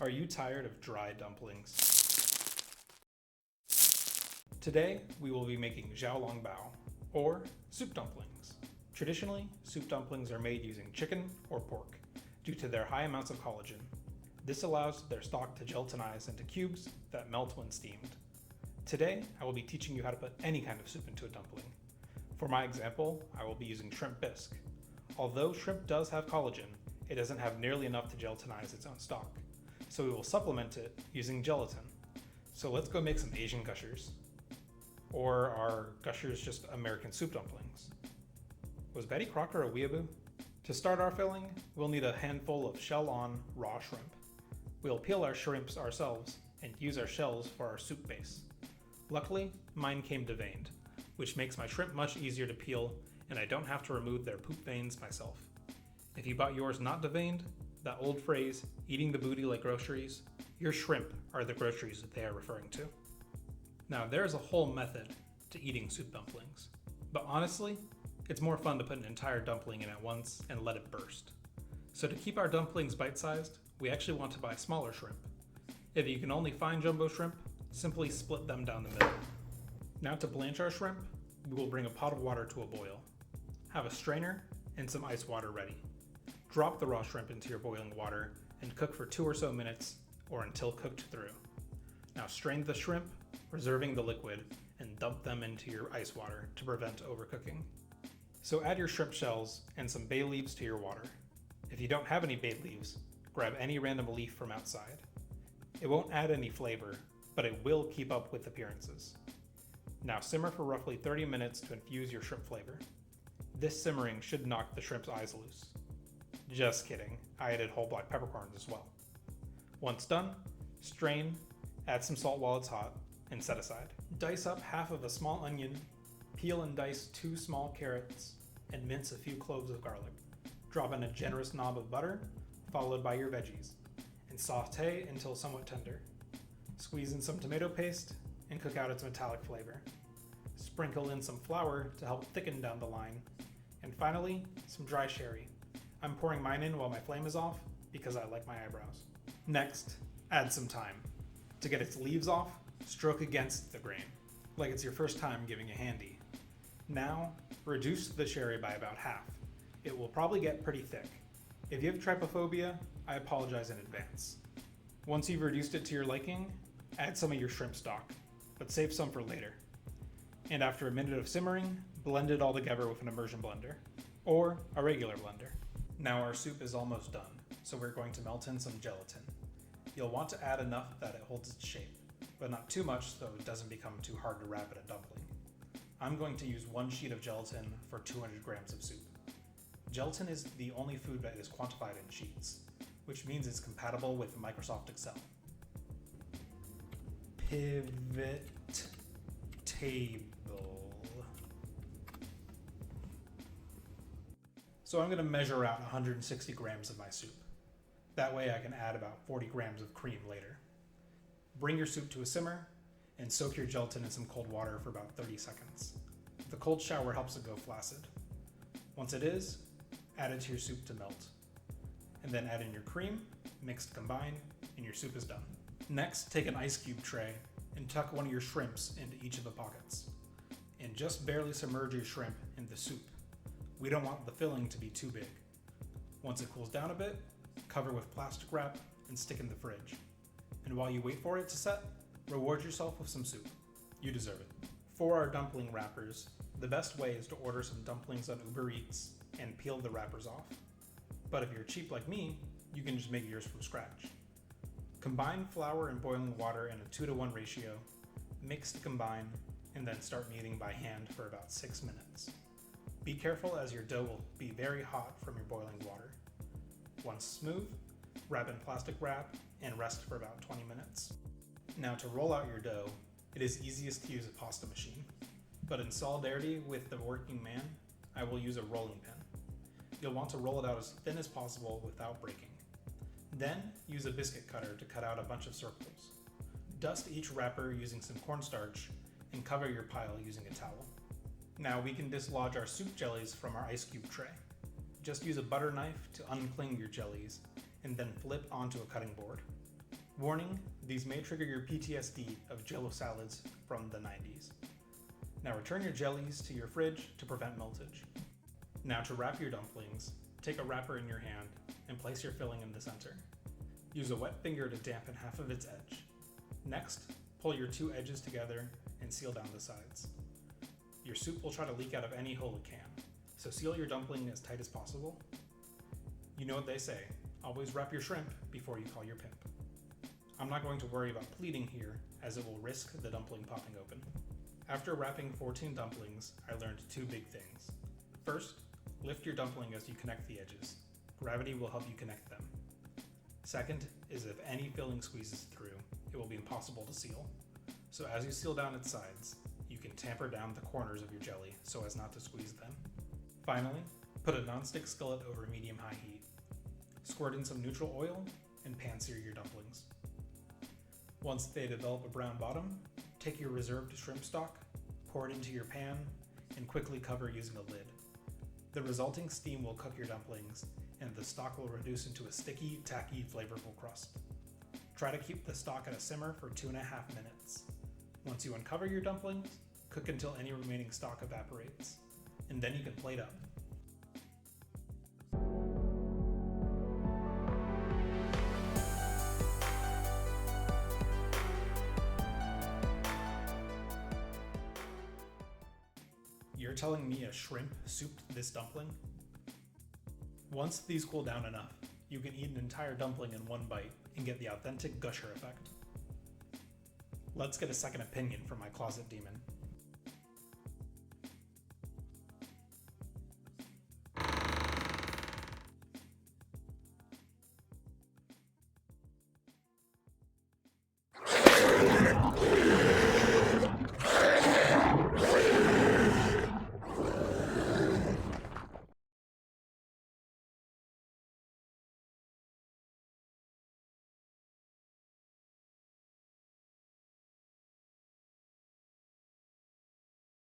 Are you tired of dry dumplings? Today, we will be making Xiaolongbao, or soup dumplings. Traditionally, soup dumplings are made using chicken or pork, due to their high amounts of collagen. This allows their stock to gelatinize into cubes that melt when steamed. Today, I will be teaching you how to put any kind of soup into a dumpling. For my example, I will be using Shrimp Bisque. Although shrimp does have collagen, it doesn't have nearly enough to gelatinize its own stock, so we will supplement it using gelatin. So let's go make some Asian gushers. Or are gushers just American soup dumplings? Was Betty Crocker a weeaboo? To start our filling, we'll need a handful of shell-on raw shrimp. We'll peel our shrimps ourselves and use our shells for our soup base. Luckily, mine came deveined, which makes my shrimp much easier to peel, and I don't have to remove their poop veins myself. If you bought yours not deveined, that old phrase, eating the booty like groceries, your shrimp are the groceries that they are referring to. Now, there's a whole method to eating soup dumplings, but honestly, it's more fun to put an entire dumpling in at once and let it burst. So to keep our dumplings bite-sized, we actually want to buy smaller shrimp. If you can only find jumbo shrimp, simply split them down the middle. Now to blanch our shrimp, we will bring a pot of water to a boil. Have a strainer and some ice water ready. Drop the raw shrimp into your boiling water and cook for 2 or so minutes or until cooked through. Now strain the shrimp, reserving the liquid, and dump them into your ice water to prevent overcooking. So add your shrimp shells and some bay leaves to your water. If you don't have any bay leaves, grab any random leaf from outside. It won't add any flavor, but it will keep up with appearances. Now simmer for roughly 30 minutes to infuse your shrimp flavor. This simmering should knock the shrimp's eyes loose. Just kidding, I added whole black peppercorns as well. Once done, strain, add some salt while it's hot, and set aside. Dice up half of a small onion, peel and dice 2 small carrots, and mince a few cloves of garlic. Drop in a generous knob of butter, followed by your veggies, and saute until somewhat tender. Squeeze in some tomato paste, and cook out its metallic flavor. Sprinkle in some flour to help thicken down the line, and finally, some dry sherry. I'm pouring mine in while my flame is off because I like my eyebrows. Next, add some thyme. To get its leaves off, stroke against the grain, like it's your first time giving a handy. Now, reduce the sherry by about half. It will probably get pretty thick. If you have trypophobia, I apologize in advance. Once you've reduced it to your liking, add some of your shrimp stock, but save some for later. And after a minute of simmering, blend it all together with an immersion blender, or a regular blender. Now our soup is almost done, so we're going to melt in some gelatin. You'll want to add enough that it holds its shape, but not too much so it doesn't become too hard to wrap in a dumpling. I'm going to use 1 sheet of gelatin for 200 grams of soup. Gelatin is the only food that is quantified in sheets, which means it's compatible with Microsoft Excel. Pivot table. So I'm going to measure out 160 grams of my soup. That way I can add about 40 grams of cream later. Bring your soup to a simmer and soak your gelatin in some cold water for about 30 seconds. The cold shower helps it go flaccid. Once it is, add it to your soup to melt. And then add in your cream, mix to combine, and your soup is done. Next, take an ice cube tray and tuck one of your shrimps into each of the pockets. And just barely submerge your shrimp in the soup. We don't want the filling to be too big. Once it cools down a bit, cover with plastic wrap and stick in the fridge. And while you wait for it to set, reward yourself with some soup. You deserve it. For our dumpling wrappers, the best way is to order some dumplings on Uber Eats and peel the wrappers off. But if you're cheap like me, you can just make yours from scratch. Combine flour and boiling water in a 2-to-1 ratio, mix to combine, and then start kneading by hand for about 6 minutes. Be careful as your dough will be very hot from your boiling water. Once smooth, wrap in plastic wrap and rest for about 20 minutes. Now to roll out your dough, it is easiest to use a pasta machine, but in solidarity with the working man, I will use a rolling pin. You'll want to roll it out as thin as possible without breaking. Then use a biscuit cutter to cut out a bunch of circles. Dust each wrapper using some cornstarch and cover your pile using a towel. Now we can dislodge our soup jellies from our ice cube tray. Just use a butter knife to uncling your jellies and then flip onto a cutting board. Warning, these may trigger your PTSD of Jell-O salads from the 90s. Now return your jellies to your fridge to prevent meltage. Now to wrap your dumplings, take a wrapper in your hand and place your filling in the center. Use a wet finger to dampen half of its edge. Next, pull your two edges together and seal down the sides. Your soup will try to leak out of any hole it can, so seal your dumpling as tight as possible. You know what they say, always wrap your shrimp before you call your pimp. I'm not going to worry about pleating here, as it will risk the dumpling popping open. After wrapping 14 dumplings, I learned two big things. First, lift your dumpling as you connect the edges. Gravity will help you connect them. Second is if any filling squeezes through, it will be impossible to seal. So as you seal down its sides, you can tamper down the corners of your jelly so as not to squeeze them. Finally, put a non-stick skillet over medium-high heat. Squirt in some neutral oil and pan-sear your dumplings. Once they develop a brown bottom, take your reserved shrimp stock, pour it into your pan, and quickly cover using a lid. The resulting steam will cook your dumplings, and the stock will reduce into a sticky, tacky, flavorful crust. Try to keep the stock at a simmer for 2.5 minutes. Once you uncover your dumplings, cook until any remaining stock evaporates, and then you can plate up. You're telling me a shrimp souped this dumpling? Once these cool down enough, you can eat an entire dumpling in one bite and get the authentic gusher effect. Let's get a second opinion from my closet demon.